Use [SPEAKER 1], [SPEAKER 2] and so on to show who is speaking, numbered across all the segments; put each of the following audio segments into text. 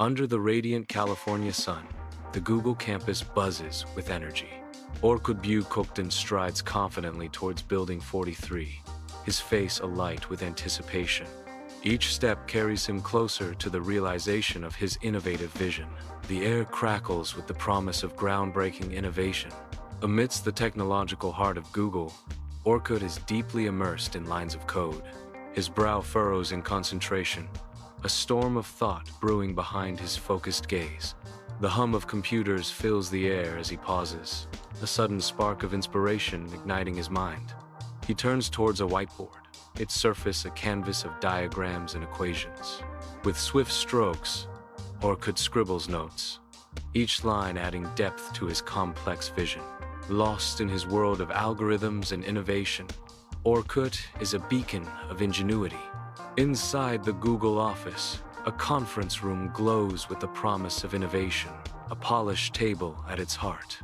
[SPEAKER 1] Under the radiant California sun, the Google campus buzzes with energy. Orkut Kokten strides confidently towards Building 43, his face alight with anticipation. Each step carries him closer to the realization of his innovative vision. The air crackles with the promise of groundbreaking innovation. Amidst the technological heart of Google, Orkut is deeply immersed in lines of code. His brow furrows in concentration, a storm of thought brewing behind his focused gaze. The hum of computers fills the air as he pauses, a sudden spark of inspiration igniting his mind. He turns towards a whiteboard, its surface a canvas of diagrams and equations. With swift strokes, Orkut scribbles notes, each line adding depth to his complex vision. Lost in his world of algorithms and innovation, Orkut is a beacon of ingenuity. Inside the Google office, a conference room glows with the promise of innovation, a polished table at its heart.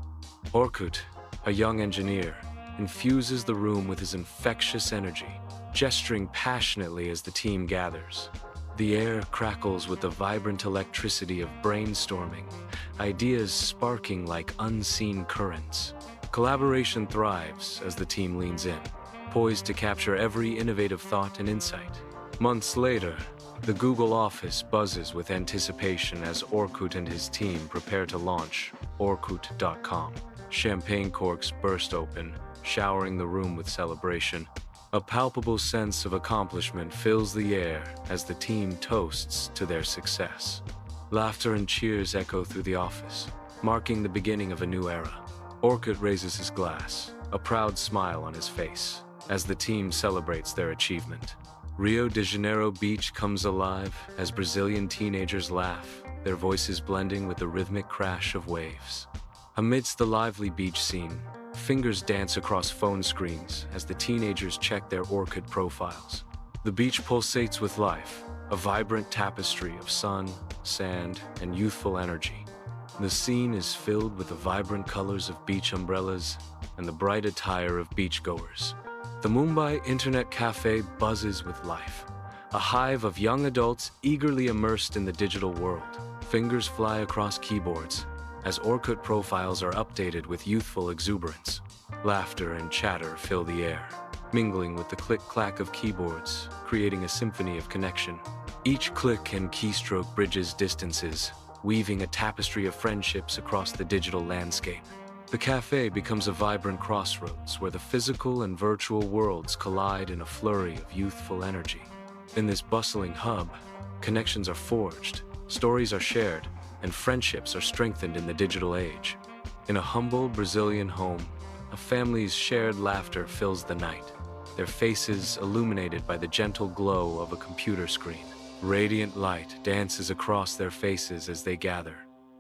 [SPEAKER 1] Orkut, a young engineer, infuses the room with his infectious energy, gesturing passionately as the team gathers. The air crackles with the vibrant electricity of brainstorming, ideas sparking like unseen currents. Collaboration thrives as the team leans in, poised to capture every innovative thought and insight. Months later, the Google office buzzes with anticipation as Orkut and his team prepare to launch Orkut.com. Champagne corks burst open, showering the room with celebration. A palpable sense of accomplishment fills the air as the team toasts to their success. Laughter and cheers echo through the office, marking the beginning of a new era. Orkut raises his glass, a proud smile on his face, as the team celebrates their achievement. Rio de Janeiro beach comes alive as Brazilian teenagers laugh, their voices blending with the rhythmic crash of waves. Amidst the lively beach scene, fingers dance across phone screens as the teenagers check their Orkut profiles. The beach pulsates with life, a vibrant tapestry of sun, sand, and youthful energy. The scene is filled with the vibrant colors of beach umbrellas and the bright attire of beachgoers. The Mumbai Internet Cafe buzzes with life, a hive of young adults eagerly immersed in the digital world. Fingers fly across keyboards as Orkut profiles are updated with youthful exuberance. Laughter and chatter fill the air, mingling with the click-clack of keyboards, creating a symphony of connection. Each click and keystroke bridges distances, weaving a tapestry of friendships across the digital landscape. The cafe becomes a vibrant crossroads where the physical and virtual worlds collide in a flurry of youthful energy. In this bustling hub, connections are forged, stories are shared, and friendships are strengthened in the digital age. In a humble Brazilian home, a family's shared laughter fills the night, their faces illuminated by the gentle glow of a computer screen. Radiant light dances across their faces as they gather,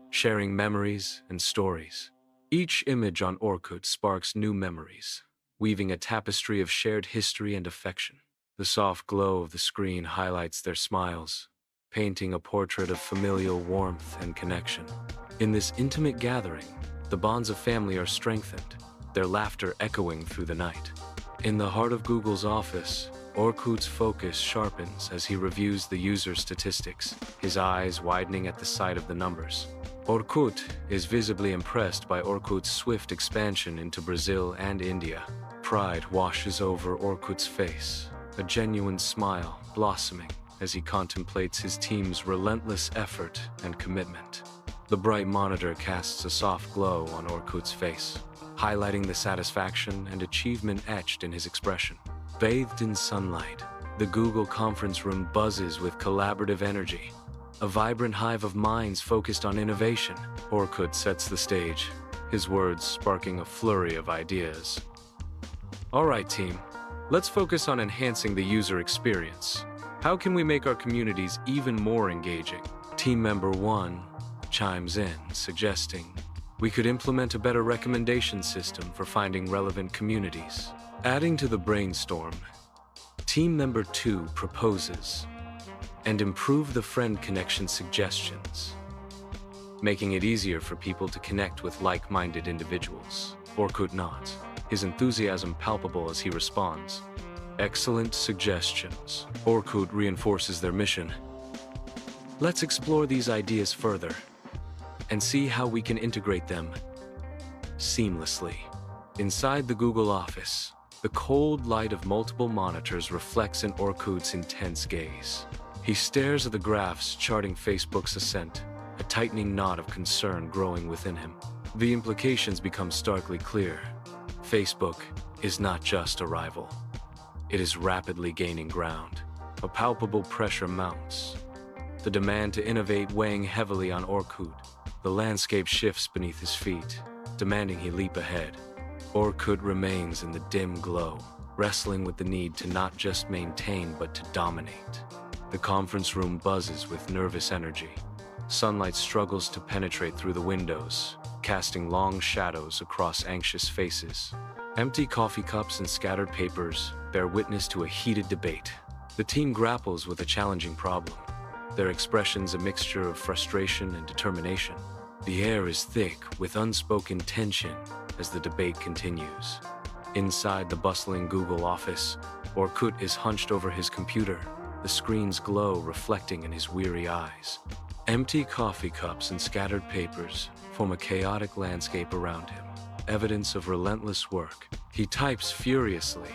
[SPEAKER 1] sharing memories and stories. Each image on Orkut sparks new memories, weaving a tapestry of shared history and affection. The soft glow of the screen highlights their smiles, painting a portrait of familial warmth and connection. In this intimate gathering, the bonds of family are strengthened, their laughter echoing through the night. In the heart of Google's office, Orkut's focus sharpens as he reviews the user statistics, his eyes widening at the sight of the numbers. Orkut is visibly impressed by Orkut's swift expansion into Brazil and India. Pride washes over Orkut's face, a genuine smile blossoming as he contemplates his team's relentless effort and commitment. The bright monitor casts a soft glow on Orkut's face, highlighting the satisfaction and achievement etched in his expression. Bathed in sunlight, the Google conference room buzzes with collaborative energy, a vibrant hive of minds focused on innovation. Orkut sets the stage, his words sparking a flurry of ideas. All right, team, let's focus on enhancing the user experience. How can we make our communities even more engaging? Team member 1 chimes in, suggesting we could implement a better recommendation system for finding relevant communities. Adding to the brainstorm, team member 2 proposes and improve the friend connection suggestions, making it easier for people to connect with like-minded individuals. Orkut nods, his enthusiasm palpable as he responds. Excellent suggestions. Orkut reinforces their mission. Let's explore these ideas further and see how we can integrate them seamlessly. Inside the Google office, the cold light of multiple monitors reflects in Orkut's intense gaze. He stares at the graphs charting Facebook's ascent, a tightening knot of concern growing within him. The implications become starkly clear. Facebook is not just a rival. It is rapidly gaining ground. A palpable pressure mounts, the demand to innovate weighing heavily on Orkut. The landscape shifts beneath his feet, demanding he leap ahead. Orkut remains in the dim glow, wrestling with the need to not just maintain but to dominate. The conference room buzzes with nervous energy. Sunlight struggles to penetrate through the windows, casting long shadows across anxious faces. Empty coffee cups and scattered papers bear witness to a heated debate. The team grapples with a challenging problem, their expressions a mixture of frustration and determination. The air is thick with unspoken tension as the debate continues. Inside the bustling Google office, Orkut is hunched over his computer, the screen's glow reflecting in his weary eyes. Empty coffee cups and scattered papers form a chaotic landscape around him, evidence of relentless work. He types furiously,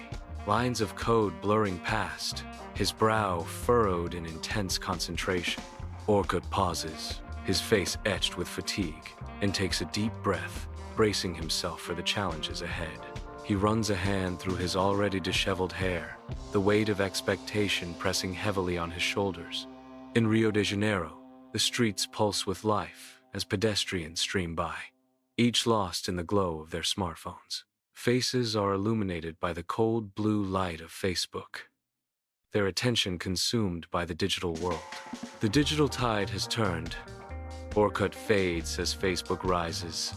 [SPEAKER 1] lines of code blurring past, his brow furrowed in intense concentration. Orkut pauses, his face etched with fatigue, and takes a deep breath, bracing himself for the challenges ahead. He runs a hand through his already disheveled hair, the weight of expectation pressing heavily on his shoulders. In Rio de Janeiro, the streets pulse with life as pedestrians stream by, each lost in the glow of their smartphones. Faces are illuminated by the cold blue light of Facebook, their attention consumed by the digital world. The digital tide has turned. Orkut fades as Facebook rises,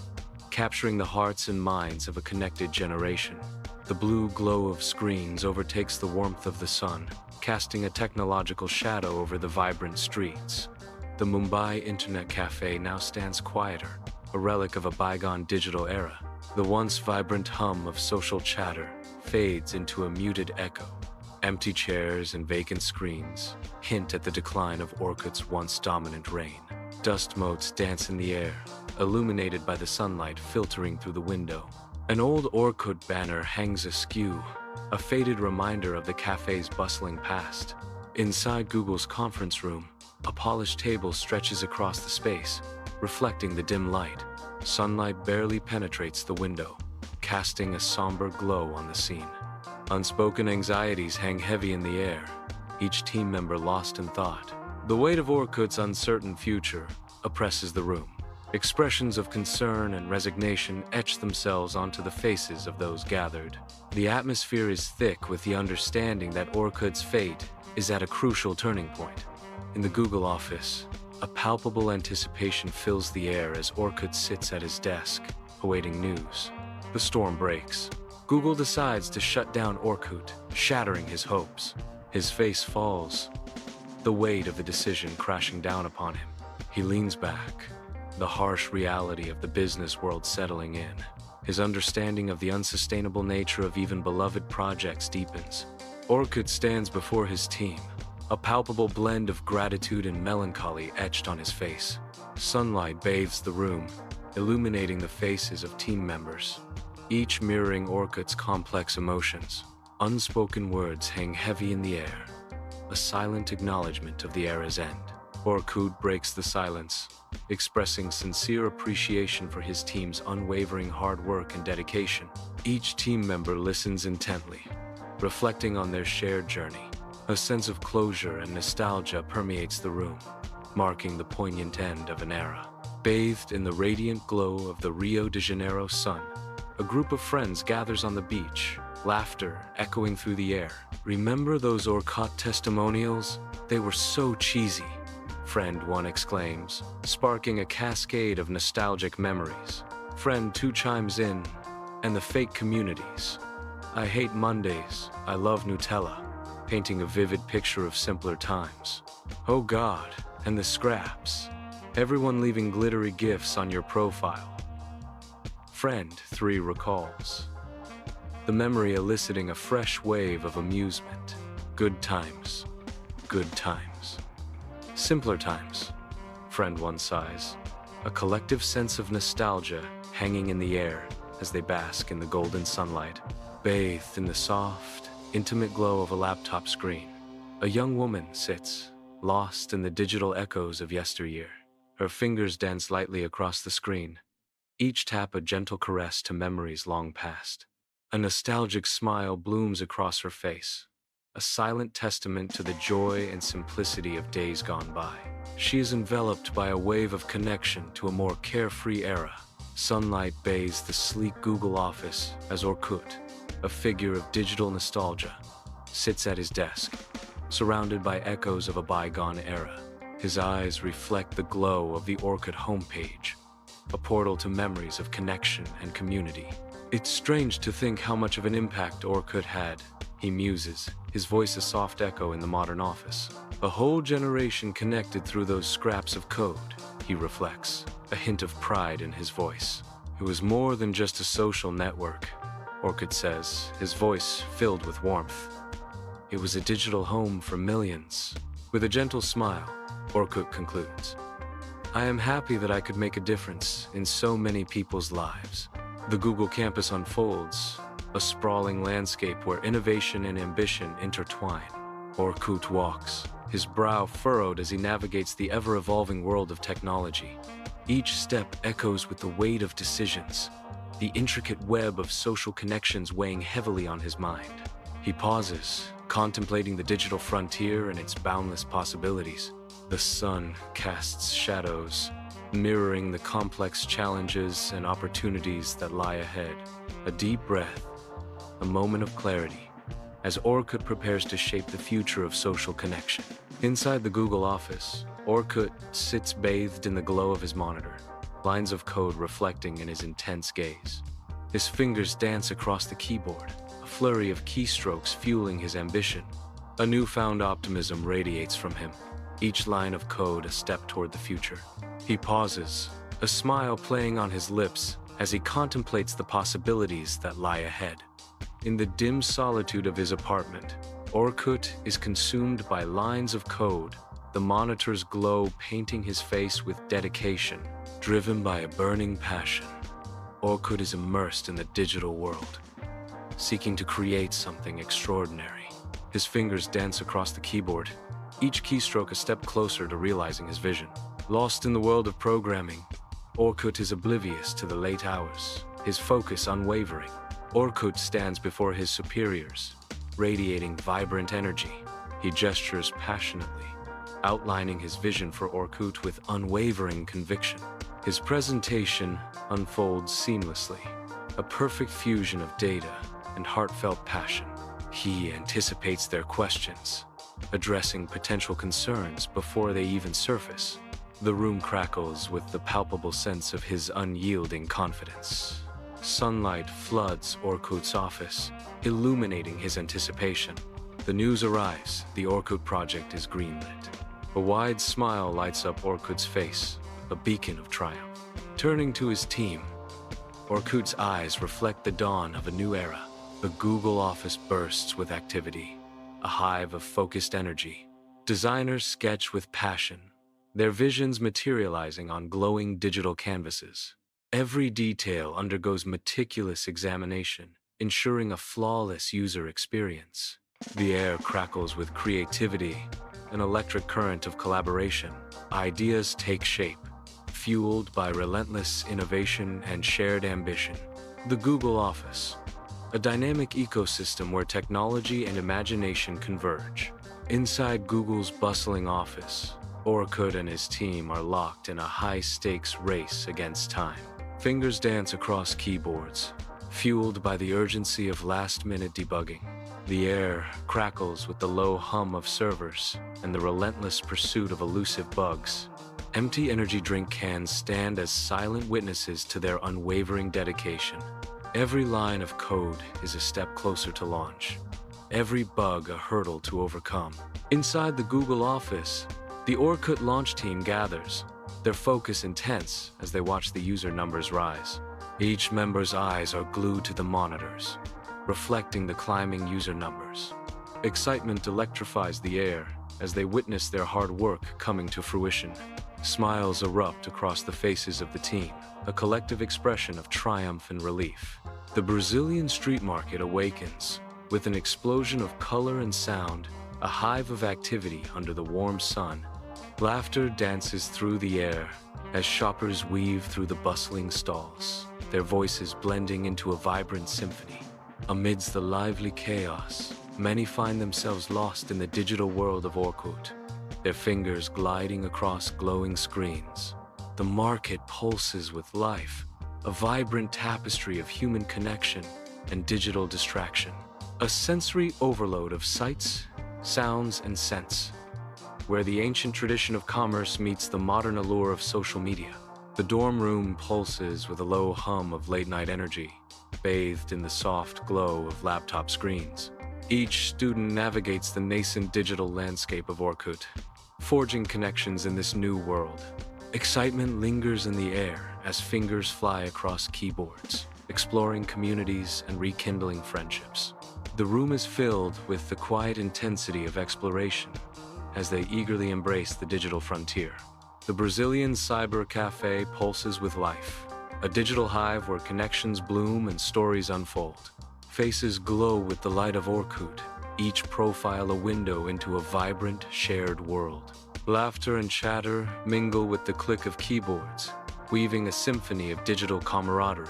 [SPEAKER 1] capturing the hearts and minds of a connected generation. The blue glow of screens overtakes the warmth of the sun, casting a technological shadow over the vibrant streets. The Mumbai Internet Cafe now stands quieter, a relic of a bygone digital era. The once vibrant hum of social chatter fades into a muted echo. Empty chairs and vacant screens hint at the decline of Orkut's once dominant reign. Dust motes dance in the air, illuminated by the sunlight filtering through the window. An old Orkut banner hangs askew, a faded reminder of the cafe's bustling past. Inside Google's conference room, a polished table stretches across the space, reflecting the dim light. Sunlight barely penetrates the window, casting a somber glow on the scene. Unspoken anxieties hang heavy in the air, each team member lost in thought. The weight of Orkut's uncertain future oppresses the room. Expressions of concern and resignation etch themselves onto the faces of those gathered. The atmosphere is thick with the understanding that Orkut's fate is at a crucial turning point. In the Google office, a palpable anticipation fills the air as Orkut sits at his desk, awaiting news. The storm breaks. Google decides to shut down Orkut, shattering his hopes. His face falls, the weight of the decision crashing down upon him. He leans back, the harsh reality of the business world settling in. His understanding of the unsustainable nature of even beloved projects deepens. Orkut stands before his team, a palpable blend of gratitude and melancholy etched on his face. Sunlight bathes the room, illuminating the faces of team members, each mirroring Orkut's complex emotions. Unspoken words hang heavy in the air, a silent acknowledgement of the era's end. Orkut breaks the silence, expressing sincere appreciation for his team's unwavering hard work and dedication. Each team member listens intently, reflecting on their shared journey. A sense of closure and nostalgia permeates the room, marking the poignant end of an era. Bathed in the radiant glow of the Rio de Janeiro sun, a group of friends gathers on the beach, laughter echoing through the air. "Remember those Orkut testimonials? They were so cheesy," Friend 1 exclaims, sparking a cascade of nostalgic memories. Friend 2 chimes in, "And the fake communities. I hate Mondays, I love Nutella," painting a vivid picture of simpler times. "Oh God, and the scraps. Everyone leaving glittery gifts on your profile." Friend 3 recalls, the memory eliciting a fresh wave of amusement. Good times, good times. Simpler times, friend one sighs, a collective sense of nostalgia hanging in the air as they bask in the golden sunlight, bathed in the soft, intimate glow of a laptop screen. A young woman sits, lost in the digital echoes of yesteryear. Her fingers dance lightly across the screen, each tap a gentle caress to memories long past. A nostalgic smile blooms across her face, a silent testament to the joy and simplicity of days gone by. She is enveloped by a wave of connection to a more carefree era. Sunlight bathes the sleek Google office as Orkut, a figure of digital nostalgia, sits at his desk, surrounded by echoes of a bygone era. His eyes reflect the glow of the Orkut homepage, a portal to memories of connection and community. It's strange to think how much of an impact Orkut had, he muses, his voice a soft echo in the modern office. A whole generation connected through those scraps of code, he reflects, a hint of pride in his voice. It was more than just a social network, Orkut says, his voice filled with warmth. It was a digital home for millions. With a gentle smile, Orkut concludes, I am happy that I could make a difference in so many people's lives. The Google campus unfolds, a sprawling landscape where innovation and ambition intertwine. Orkut walks, his brow furrowed as he navigates the ever-evolving world of technology. Each step echoes with the weight of decisions, the intricate web of social connections weighing heavily on his mind. He pauses, contemplating the digital frontier and its boundless possibilities. The sun casts shadows, mirroring the complex challenges and opportunities that lie ahead. A deep breath, a moment of clarity, as Orkut prepares to shape the future of social connection. Inside the Google office, Orkut sits bathed in the glow of his monitor, lines of code reflecting in his intense gaze. His fingers dance across the keyboard, a flurry of keystrokes fueling his ambition. A newfound optimism radiates from him, each line of code a step toward the future. He pauses, a smile playing on his lips as he contemplates the possibilities that lie ahead. In the dim solitude of his apartment, Orkut is consumed by lines of code, the monitor's glow painting his face with dedication, driven by a burning passion. Orkut is immersed in the digital world, seeking to create something extraordinary. His fingers dance across the keyboard, each keystroke a step closer to realizing his vision. Lost in the world of programming, Orkut is oblivious to the late hours, his focus unwavering. Orkut stands before his superiors, radiating vibrant energy. He gestures passionately, outlining his vision for Orkut with unwavering conviction. His presentation unfolds seamlessly, a perfect fusion of data and heartfelt passion. He anticipates their questions, addressing potential concerns before they even surface. The room crackles with the palpable sense of his unyielding confidence. Sunlight floods Orkut's office, illuminating his anticipation. The news arrives, the Orkut project is greenlit. A wide smile lights up Orkut's face, a beacon of triumph. Turning to his team, Orkut's eyes reflect the dawn of a new era. The Google office bursts with activity, a hive of focused energy. Designers sketch with passion, their visions materializing on glowing digital canvases. Every detail undergoes meticulous examination, ensuring a flawless user experience. The air crackles with creativity, an electric current of collaboration. Ideas take shape, fueled by relentless innovation and shared ambition. The Google office, a dynamic ecosystem where technology and imagination converge. Inside Google's bustling office, Orkut and his team are locked in a high-stakes race against time. Fingers dance across keyboards, fueled by the urgency of last-minute debugging. The air crackles with the low hum of servers and the relentless pursuit of elusive bugs. Empty energy drink cans stand as silent witnesses to their unwavering dedication. Every line of code is a step closer to launch, every bug a hurdle to overcome. Inside the Google office, the Orkut launch team gathers, their focus intense as they watch the user numbers rise. Each member's eyes are glued to the monitors, reflecting the climbing user numbers. Excitement electrifies the air as they witness their hard work coming to fruition. Smiles erupt across the faces of the team, a collective expression of triumph and relief. The Brazilian street market awakens, with an explosion of color and sound, a hive of activity under the warm sun. Laughter dances through the air as shoppers weave through the bustling stalls, their voices blending into a vibrant symphony. Amidst the lively chaos, many find themselves lost in the digital world of Orkut, their fingers gliding across glowing screens. The market pulses with life, a vibrant tapestry of human connection and digital distraction. A sensory overload of sights, sounds, and scents, where the ancient tradition of commerce meets the modern allure of social media. The dorm room pulses with a low hum of late-night energy, bathed in the soft glow of laptop screens. Each student navigates the nascent digital landscape of Orkut, forging connections in this new world. Excitement lingers in the air as fingers fly across keyboards, exploring communities and rekindling friendships. The room is filled with the quiet intensity of exploration as they eagerly embrace the digital frontier. The Brazilian cyber cafe pulses with life, a digital hive where connections bloom and stories unfold. Faces glow with the light of Orkut, each profile a window into a vibrant, shared world. Laughter and chatter mingle with the click of keyboards, weaving a symphony of digital camaraderie.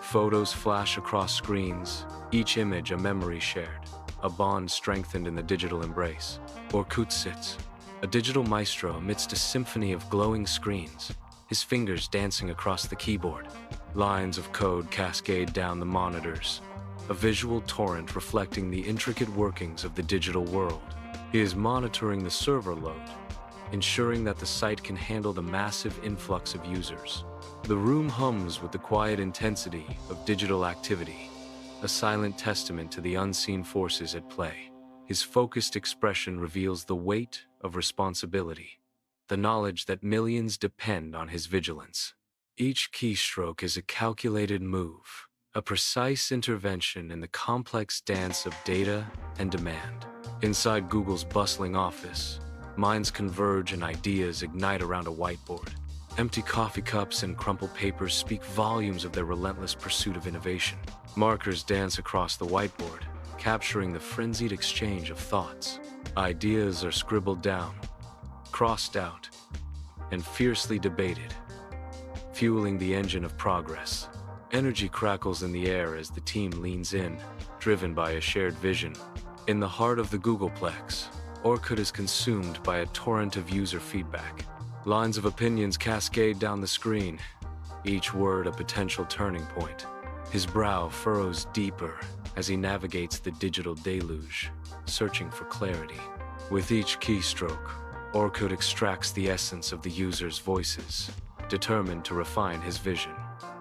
[SPEAKER 1] Photos flash across screens, each image a memory shared, a bond strengthened in the digital embrace. Orkut sits, a digital maestro amidst a symphony of glowing screens, his fingers dancing across the keyboard. Lines of code cascade down the monitors, a visual torrent reflecting the intricate workings of the digital world. He is monitoring the server load, ensuring that the site can handle the massive influx of users. The room hums with the quiet intensity of digital activity, a silent testament to the unseen forces at play. His focused expression reveals the weight of responsibility, the knowledge that millions depend on his vigilance. Each keystroke is a calculated move, a precise intervention in the complex dance of data and demand. Inside Google's bustling office, minds converge and ideas ignite around a whiteboard. Empty coffee cups and crumpled papers speak volumes of their relentless pursuit of innovation. Markers dance across the whiteboard, capturing the frenzied exchange of thoughts. Ideas are scribbled down, crossed out, and fiercely debated, fueling the engine of progress. Energy crackles in the air as the team leans in, driven by a shared vision. In the heart of the Googleplex, Orkut is consumed by a torrent of user feedback. Lines of opinions cascade down the screen, each word a potential turning point. His brow furrows deeper as he navigates the digital deluge, searching for clarity. With each keystroke, Orkut extracts the essence of the user's voices, determined to refine his vision.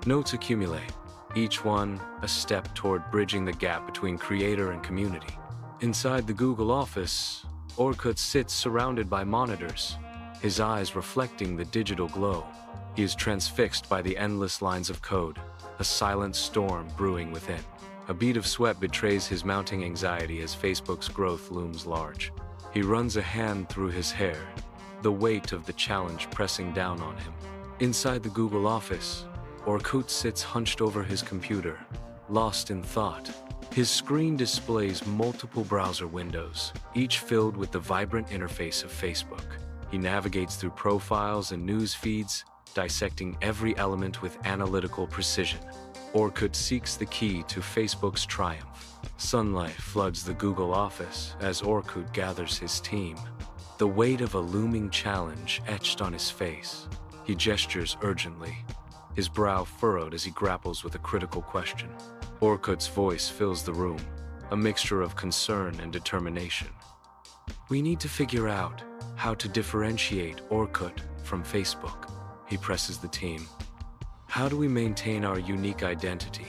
[SPEAKER 1] Notes accumulate, each one a step toward bridging the gap between creator and community. Inside the Google office, Orkut sits surrounded by monitors, his eyes reflecting the digital glow. He is transfixed by the endless lines of code, a silent storm brewing within. A bead of sweat betrays his mounting anxiety as Facebook's growth looms large. He runs a hand through his hair, the weight of the challenge pressing down on him. Inside the Google office, Orkut sits hunched over his computer, lost in thought. His screen displays multiple browser windows, each filled with the vibrant interface of Facebook. He navigates through profiles and news feeds, dissecting every element with analytical precision. Orkut seeks the key to Facebook's triumph. Sunlight floods the Google office as Orkut gathers his team, the weight of a looming challenge etched on his face. He gestures urgently, his brow furrowed as he grapples with a critical question. Orkut's voice fills the room, a mixture of concern and determination. "We need to figure out how to differentiate Orkut from Facebook," he presses the team. "How do we maintain our unique identity?"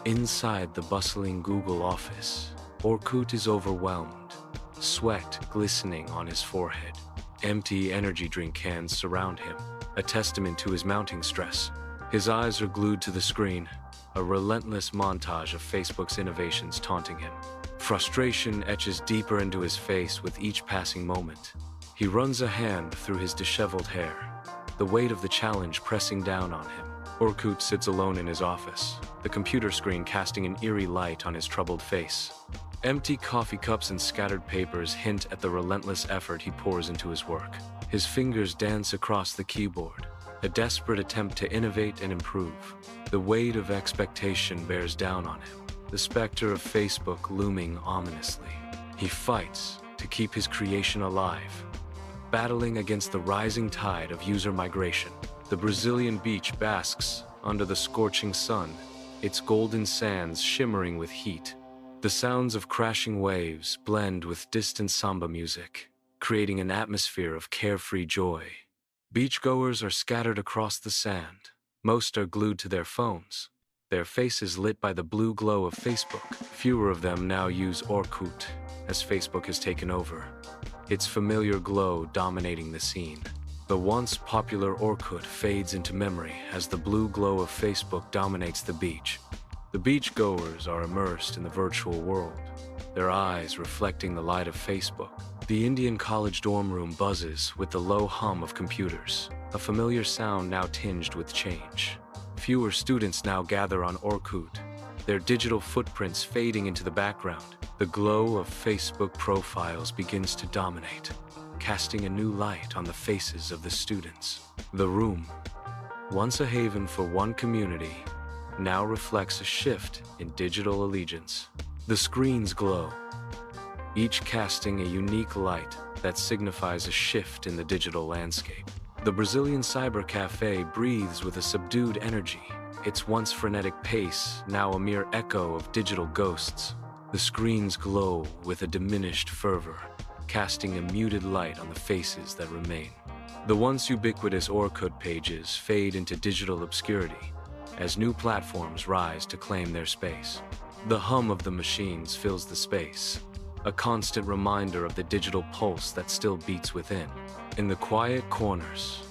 [SPEAKER 1] Inside the bustling Google office, Orkut is overwhelmed, sweat glistening on his forehead. Empty energy drink cans surround him, a testament to his mounting stress. His eyes are glued to the screen, a relentless montage of Facebook's innovations taunting him. Frustration etches deeper into his face with each passing moment, He runs a hand through his disheveled hair, the weight of the challenge pressing down on him. Orkut sits alone in his office, the computer screen casting an eerie light on his troubled face. Empty coffee cups and scattered papers hint at the relentless effort he pours into his work. His fingers dance across the keyboard, a desperate attempt to innovate and improve. The weight of expectation bears down on him, the specter of Facebook looming ominously. He fights to keep his creation alive, battling against the rising tide of user migration. The Brazilian beach basks under the scorching sun, its golden sands shimmering with heat. The sounds of crashing waves blend with distant samba music, creating an atmosphere of carefree joy. Beachgoers are scattered across the sand. Most are glued to their phones, their faces lit by the blue glow of Facebook. Fewer of them now use Orkut, as Facebook has taken over, its familiar glow dominating the scene. The once popular Orkut fades into memory as the blue glow of Facebook dominates the beach. The beachgoers are immersed in the virtual world, their eyes reflecting the light of Facebook. The Indian college dorm room buzzes with the low hum of computers, a familiar sound now tinged with change. Fewer students now gather on Orkut, their digital footprints fading into the background. The glow of Facebook profiles begins to dominate, casting a new light on the faces of the students. The room, once a haven for one community, now reflects a shift in digital allegiance. The screens glow, each casting a unique light that signifies a shift in the digital landscape. The Brazilian cyber cafe breathes with a subdued energy, its once frenetic pace now a mere echo of digital ghosts. The screens glow with a diminished fervor, casting a muted light on the faces that remain. The once ubiquitous Orkut pages fade into digital obscurity as new platforms rise to claim their space. The hum of the machines fills the space, a constant reminder of the digital pulse that still beats within. In the quiet corners,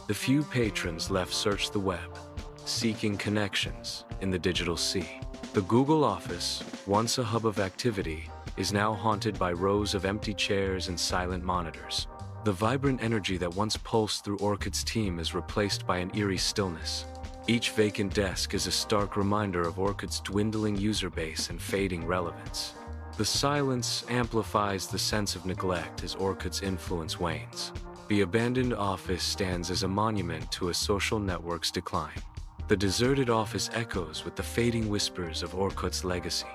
[SPEAKER 1] the few patrons left search the web, seeking connections in the digital sea. The Google office, once a hub of activity, is now haunted by rows of empty chairs and silent monitors. The vibrant energy that once pulsed through Orkut's team is replaced by an eerie stillness. Each vacant desk is a stark reminder of Orkut's dwindling user base and fading relevance. The silence amplifies the sense of neglect as Orkut's influence wanes. The abandoned office stands as a monument to a social network's decline. The deserted office echoes with the fading whispers of Orkut's legacy.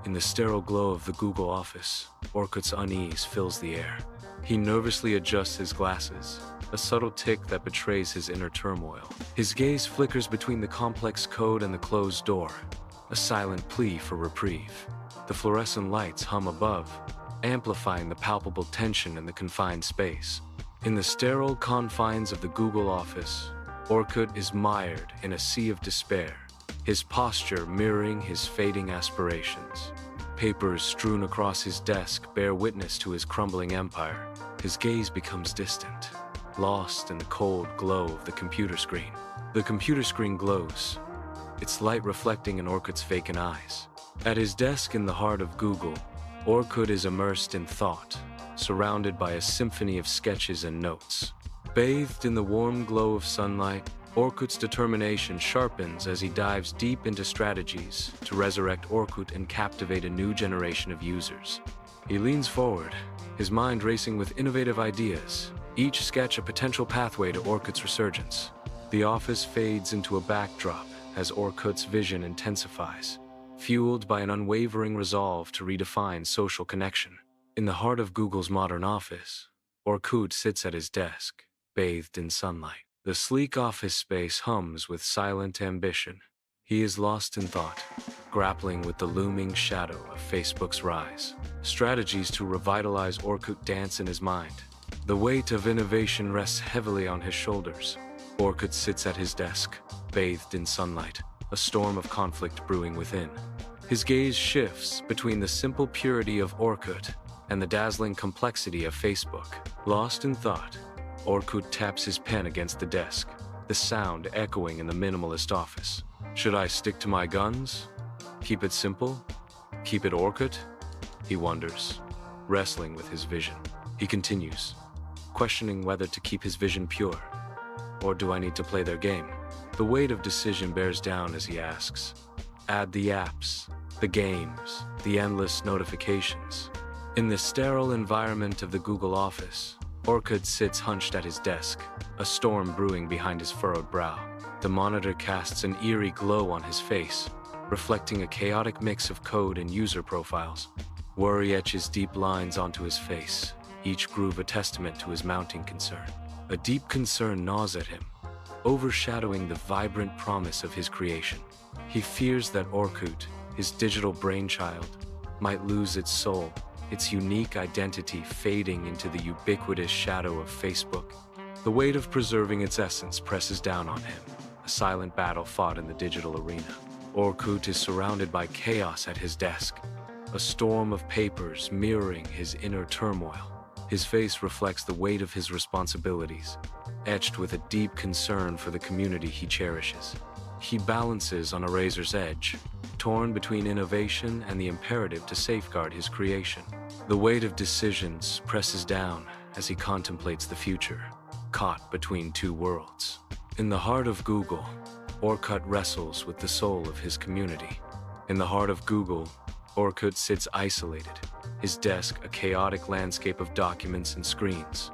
[SPEAKER 1] In the sterile glow of the Google office, Orkut's unease fills the air. He nervously adjusts his glasses, a subtle tick that betrays his inner turmoil. His gaze flickers between the complex code and the closed door, a silent plea for reprieve. The fluorescent lights hum above, amplifying the palpable tension in the confined space. In the sterile confines of the Google office, Orkut is mired in a sea of despair, his posture mirroring his fading aspirations. Papers strewn across his desk bear witness to his crumbling empire. His gaze becomes distant, lost in the cold glow of the computer screen. The computer screen glows, its light reflecting in Orkut's vacant eyes. At his desk in the heart of Google, Orkut is immersed in thought, surrounded by a symphony of sketches and notes. Bathed in the warm glow of sunlight, Orkut's determination sharpens as he dives deep into strategies to resurrect Orkut and captivate a new generation of users. He leans forward, his mind racing with innovative ideas, each sketch a potential pathway to Orkut's resurgence. The office fades into a backdrop as Orkut's vision intensifies, fueled by an unwavering resolve to redefine social connection. In the heart of Google's modern office, Orkut sits at his desk, bathed in sunlight. The sleek office space hums with silent ambition. He is lost in thought, grappling with the looming shadow of Facebook's rise. Strategies to revitalize Orkut dance in his mind. The weight of innovation rests heavily on his shoulders. Orkut sits at his desk, bathed in sunlight, a storm of conflict brewing within. His gaze shifts between the simple purity of Orkut and the dazzling complexity of Facebook. Lost in thought, Orkut taps his pen against the desk, the sound echoing in the minimalist office. Should I stick to my guns? Keep it simple? Keep it Orkut? He wonders, wrestling with his vision. He continues, questioning whether to keep his vision pure. Or do I need to play their game? The weight of decision bears down as he asks. Add the apps, the games, the endless notifications. In the sterile environment of the Google office, Orkut sits hunched at his desk, a storm brewing behind his furrowed brow. The monitor casts an eerie glow on his face, reflecting a chaotic mix of code and user profiles. Worry etches deep lines onto his face, each groove a testament to his mounting concern. A deep concern gnaws at him, overshadowing the vibrant promise of his creation. He fears that Orkut, his digital brainchild, might lose its soul, its unique identity fading into the ubiquitous shadow of Facebook. The weight of preserving its essence presses down on him, a silent battle fought in the digital arena. Orkut is surrounded by chaos at his desk, a storm of papers mirroring his inner turmoil. His face reflects the weight of his responsibilities, etched with a deep concern for the community he cherishes. He balances on a razor's edge, torn between innovation and the imperative to safeguard his creation. The weight of decisions presses down as he contemplates the future, caught between two worlds. In the heart of Google, Orkut wrestles with the soul of his community. In the heart of Google, Orkut sits isolated, his desk a chaotic landscape of documents and screens.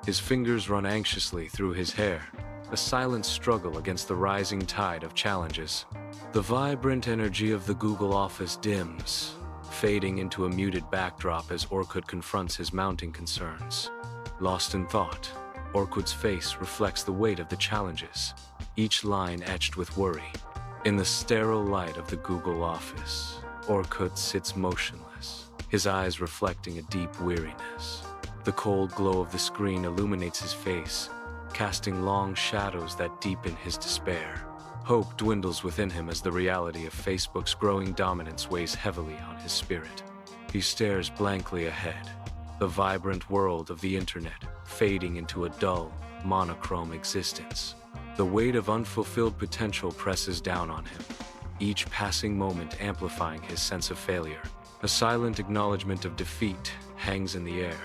[SPEAKER 1] His fingers run anxiously through his hair, a silent struggle against the rising tide of challenges. The vibrant energy of the Google office dims, fading into a muted backdrop as Orkut confronts his mounting concerns. Lost in thought, Orkut's face reflects the weight of the challenges, each line etched with worry. In the sterile light of the Google office, Orkut sits motionless, his eyes reflecting a deep weariness. The cold glow of the screen illuminates his face, casting long shadows that deepen his despair. Hope dwindles within him as the reality of Facebook's growing dominance weighs heavily on his spirit. He stares blankly ahead, the vibrant world of the internet fading into a dull, monochrome existence. The weight of unfulfilled potential presses down on him, each passing moment amplifying his sense of failure. A silent acknowledgement of defeat hangs in the air,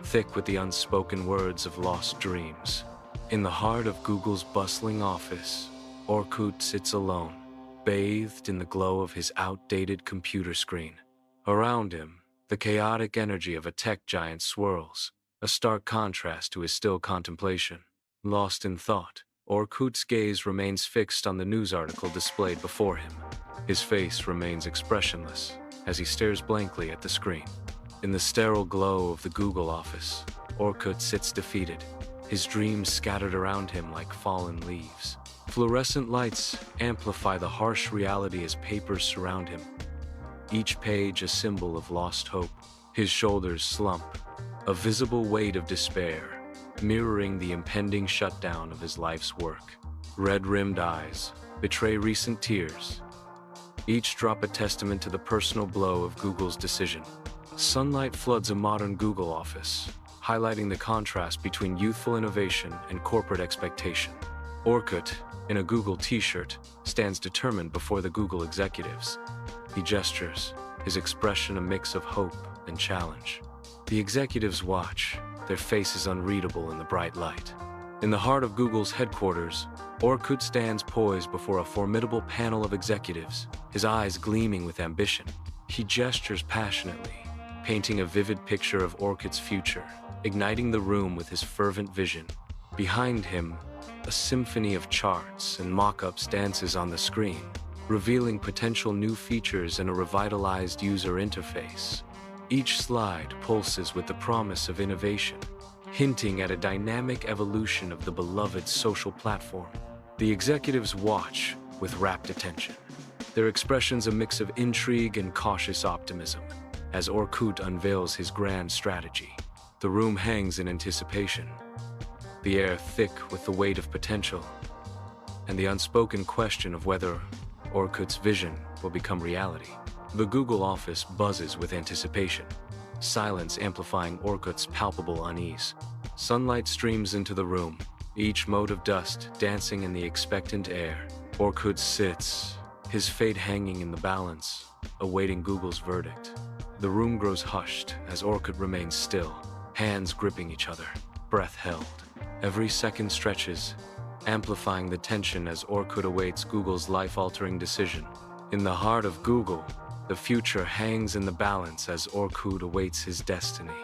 [SPEAKER 1] thick with the unspoken words of lost dreams. In the heart of Google's bustling office, Orkut sits alone, bathed in the glow of his outdated computer screen. Around him, the chaotic energy of a tech giant swirls, a stark contrast to his still contemplation. Lost in thought, Orkut's gaze remains fixed on the news article displayed before him. His face remains expressionless as he stares blankly at the screen. In the sterile glow of the Google office, Orkut sits defeated, his dreams scattered around him like fallen leaves. Fluorescent lights amplify the harsh reality as papers surround him, each page a symbol of lost hope. His shoulders slump, a visible weight of despair, mirroring the impending shutdown of his life's work. Red-rimmed eyes betray recent tears, each drop a testament to the personal blow of Google's decision. Sunlight floods a modern Google office, highlighting the contrast between youthful innovation and corporate expectation. Orkut, in a Google t-shirt, stands determined before the Google executives. He gestures, his expression a mix of hope and challenge. The executives watch, their faces unreadable in the bright light. In the heart of Google's headquarters, Orkut stands poised before a formidable panel of executives, his eyes gleaming with ambition. He gestures passionately, painting a vivid picture of Orkut's future, igniting the room with his fervent vision. Behind him, a symphony of charts and mock-ups dances on the screen, revealing potential new features and a revitalized user interface. Each slide pulses with the promise of innovation, hinting at a dynamic evolution of the beloved social platform. The executives watch with rapt attention, their expressions a mix of intrigue and cautious optimism, as Orkut unveils his grand strategy. The room hangs in anticipation, the air thick with the weight of potential, and the unspoken question of whether Orkut's vision will become reality. The Google office buzzes with anticipation, silence amplifying Orkut's palpable unease. Sunlight streams into the room, each mote of dust dancing in the expectant air. Orkut sits, his fate hanging in the balance, awaiting Google's verdict. The room grows hushed as Orkut remains still, hands gripping each other, breath held. Every second stretches, amplifying the tension as Orkut awaits Google's life-altering decision. In the heart of Google, the future hangs in the balance as Orkut awaits his destiny.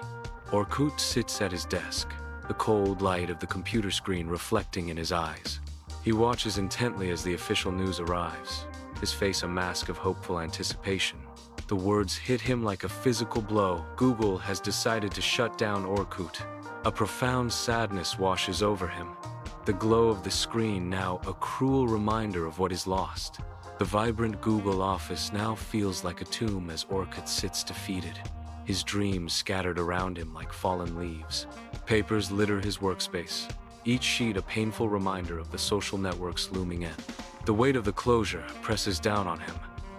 [SPEAKER 1] Orkut sits at his desk, the cold light of the computer screen reflecting in his eyes. He watches intently as the official news arrives, his face a mask of hopeful anticipation. The words hit him like a physical blow. Google has decided to shut down Orkut. A profound sadness washes over him. The glow of the screen now a cruel reminder of what is lost. The vibrant Google office now feels like a tomb as Orkut sits defeated, his dreams scattered around him like fallen leaves. Papers litter his workspace, each sheet a painful reminder of the social network's looming end. The weight of the closure presses down on him,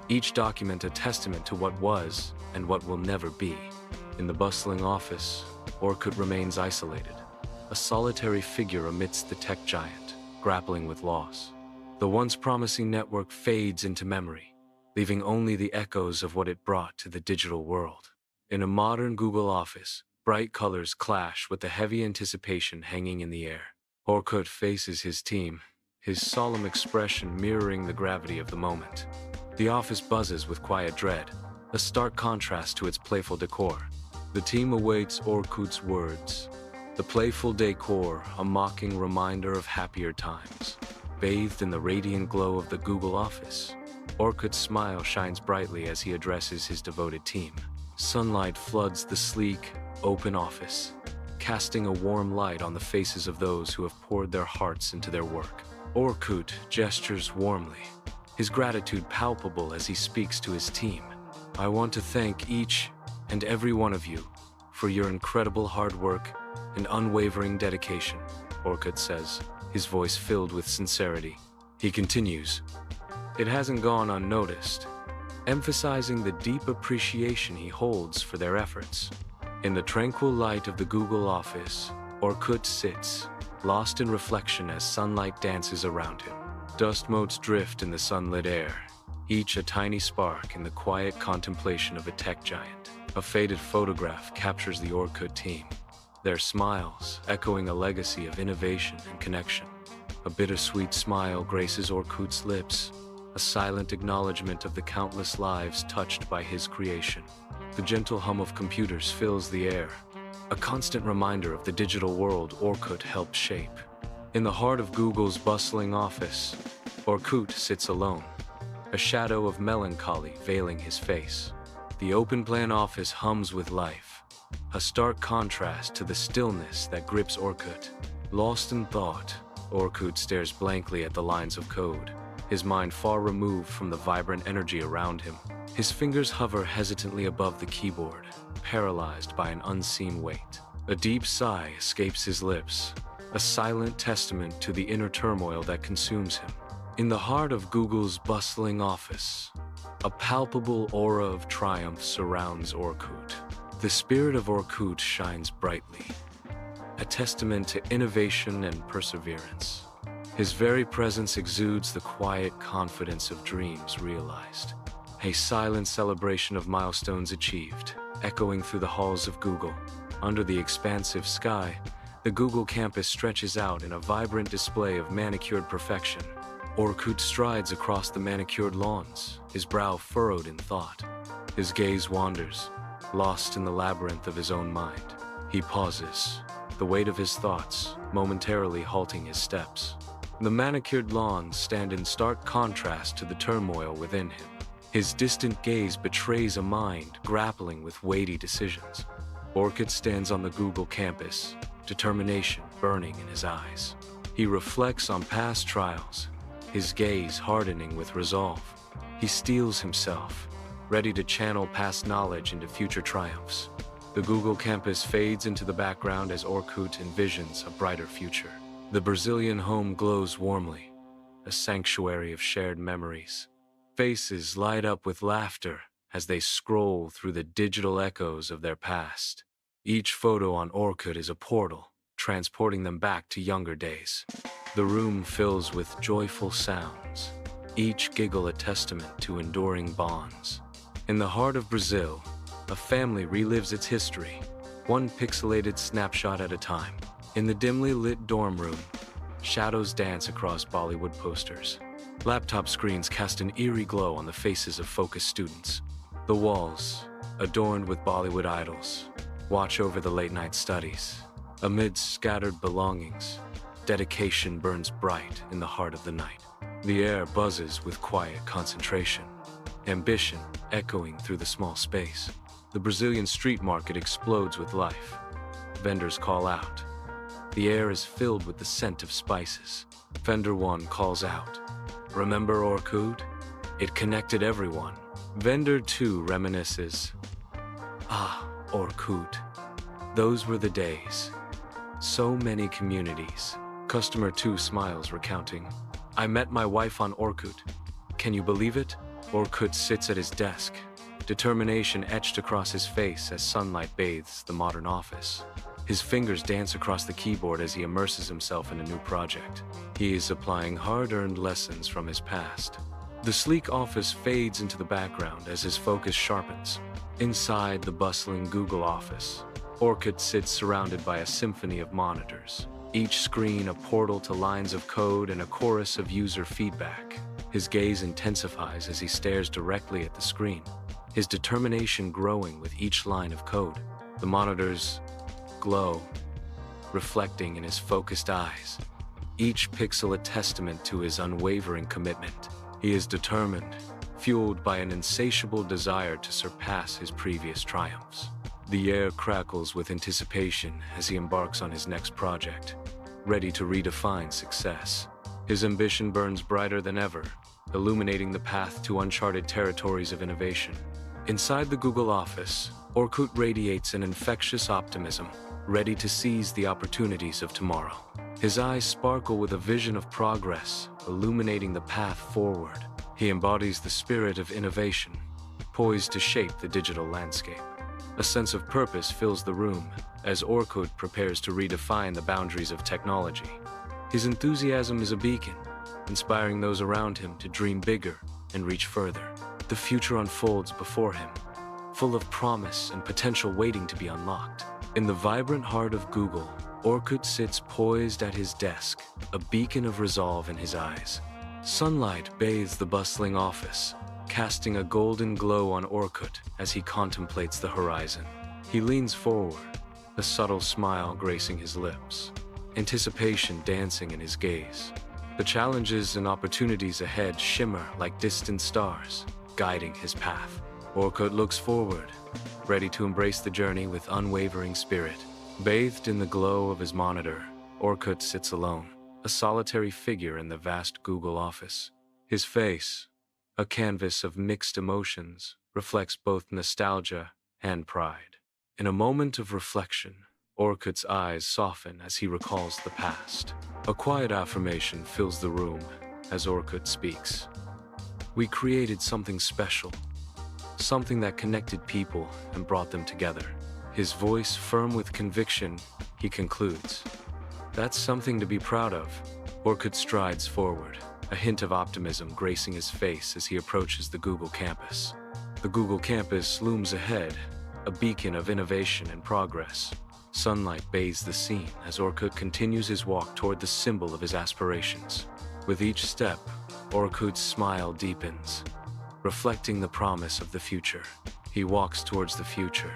[SPEAKER 1] each document a testament to what was and what will never be. In the bustling office, Orkut remains isolated, a solitary figure amidst the tech giant, grappling with loss. The once promising network fades into memory, leaving only the echoes of what it brought to the digital world. In a modern Google office, bright colors clash with the heavy anticipation hanging in the air. Orkut faces his team, his solemn expression mirroring the gravity of the moment. The office buzzes with quiet dread, a stark contrast to its playful decor. The team awaits Orkut's words. The playful decor, a mocking reminder of happier times. Bathed in the radiant glow of the Google office, Orkut's smile shines brightly as he addresses his devoted team. Sunlight floods the sleek, open office, casting a warm light on the faces of those who have poured their hearts into their work. Orkut gestures warmly, his gratitude palpable as he speaks to his team. I want to thank each and every one of you for your incredible hard work and unwavering dedication, Orkut says, his voice filled with sincerity. He continues, "It hasn't gone unnoticed," emphasizing the deep appreciation he holds for their efforts. In the tranquil light of the Google office, Orkut sits, lost in reflection as sunlight dances around him. Dust motes drift in the sunlit air, each a tiny spark in the quiet contemplation of a tech giant. A faded photograph captures the Orkut team, their smiles echoing a legacy of innovation and connection. A bittersweet smile graces Orkut's lips, a silent acknowledgement of the countless lives touched by his creation. The gentle hum of computers fills the air, a constant reminder of the digital world Orkut helped shape. In the heart of Google's bustling office, Orkut sits alone, a shadow of melancholy veiling his face. The open-plan office hums with life, a stark contrast to the stillness that grips Orkut. Lost in thought, Orkut stares blankly at the lines of code, his mind far removed from the vibrant energy around him. His fingers hover hesitantly above the keyboard, paralyzed by an unseen weight. A deep sigh escapes his lips, a silent testament to the inner turmoil that consumes him. In the heart of Google's bustling office, a palpable aura of triumph surrounds Orkut. The spirit of Orkut shines brightly, a testament to innovation and perseverance. His very presence exudes the quiet confidence of dreams realized. A silent celebration of milestones achieved, echoing through the halls of Google. Under the expansive sky, the Google campus stretches out in a vibrant display of manicured perfection. Orkut strides across the manicured lawns, his brow furrowed in thought. His gaze wanders, lost in the labyrinth of his own mind. He pauses, the weight of his thoughts momentarily halting his steps. The manicured lawns stand in stark contrast to the turmoil within him. His distant gaze betrays a mind grappling with weighty decisions. Orkut stands on the Google campus, determination burning in his eyes. He reflects on past trials, his gaze hardening with resolve. He steels himself, ready to channel past knowledge into future triumphs. The Google campus fades into the background as Orkut envisions a brighter future. The Brazilian home glows warmly, a sanctuary of shared memories. Faces light up with laughter as they scroll through the digital echoes of their past. Each photo on Orkut is a portal, transporting them back to younger days. The room fills with joyful sounds, each giggle a testament to enduring bonds. In the heart of Brazil, a family relives its history, one pixelated snapshot at a time. In the dimly lit dorm room, shadows dance across Bollywood posters. Laptop screens cast an eerie glow on the faces of focused students. The walls, adorned with Bollywood idols, watch over the late-night studies. Amidst scattered belongings, dedication burns bright in the heart of the night. The air buzzes with quiet concentration, ambition echoing through the small space. The Brazilian street market explodes with life. Vendors call out. The air is filled with the scent of spices. Vendor 1 calls out, "Remember Orkut? It connected everyone." Vendor 2 reminisces, "Ah, Orkut. Those were the days. So many communities." Customer 2 smiles, recounting, "I met my wife on Orkut. Can you believe it?" Orkut sits at his desk, determination etched across his face as sunlight bathes the modern office. His fingers dance across the keyboard as he immerses himself in a new project. He is applying hard-earned lessons from his past. The sleek office fades into the background as his focus sharpens. Inside the bustling Google office, Orkut sits surrounded by a symphony of monitors, each screen a portal to lines of code and a chorus of user feedback. His gaze intensifies as he stares directly at the screen, his determination growing with each line of code. The monitors glow, reflecting in his focused eyes, each pixel a testament to his unwavering commitment. He is determined, fueled by an insatiable desire to surpass his previous triumphs. The air crackles with anticipation as he embarks on his next project, ready to redefine success. His ambition burns brighter than ever, illuminating the path to uncharted territories of innovation. Inside the Google office, Orkut radiates an infectious optimism, ready to seize the opportunities of tomorrow. His eyes sparkle with a vision of progress, illuminating the path forward. He embodies the spirit of innovation, poised to shape the digital landscape. A sense of purpose fills the room as Orkut prepares to redefine the boundaries of technology. His enthusiasm is a beacon, inspiring those around him to dream bigger and reach further. The future unfolds before him, full of promise and potential waiting to be unlocked. In the vibrant heart of Google, Orkut sits poised at his desk, a beacon of resolve in his eyes. Sunlight bathes the bustling office, casting a golden glow on Orkut as he contemplates the horizon. He leans forward, a subtle smile gracing his lips, anticipation dancing in his gaze. The challenges and opportunities ahead shimmer like distant stars, guiding his path. Orkut looks forward, ready to embrace the journey with unwavering spirit. Bathed in the glow of his monitor, Orkut sits alone, a solitary figure in the vast Google office. His face, a canvas of mixed emotions, reflects both nostalgia and pride. In a moment of reflection, Orkut's eyes soften as he recalls the past. A quiet affirmation fills the room as Orkut speaks. "We created something special. Something that connected people and brought them together." His voice firm with conviction, he concludes, "That's something to be proud of." Orkut strides forward, a hint of optimism gracing his face as he approaches the Google campus. The Google campus looms ahead, a beacon of innovation and progress. Sunlight bathes the scene as Orkut continues his walk toward the symbol of his aspirations. With each step, Orkut's smile deepens, reflecting the promise of the future. He walks towards the future,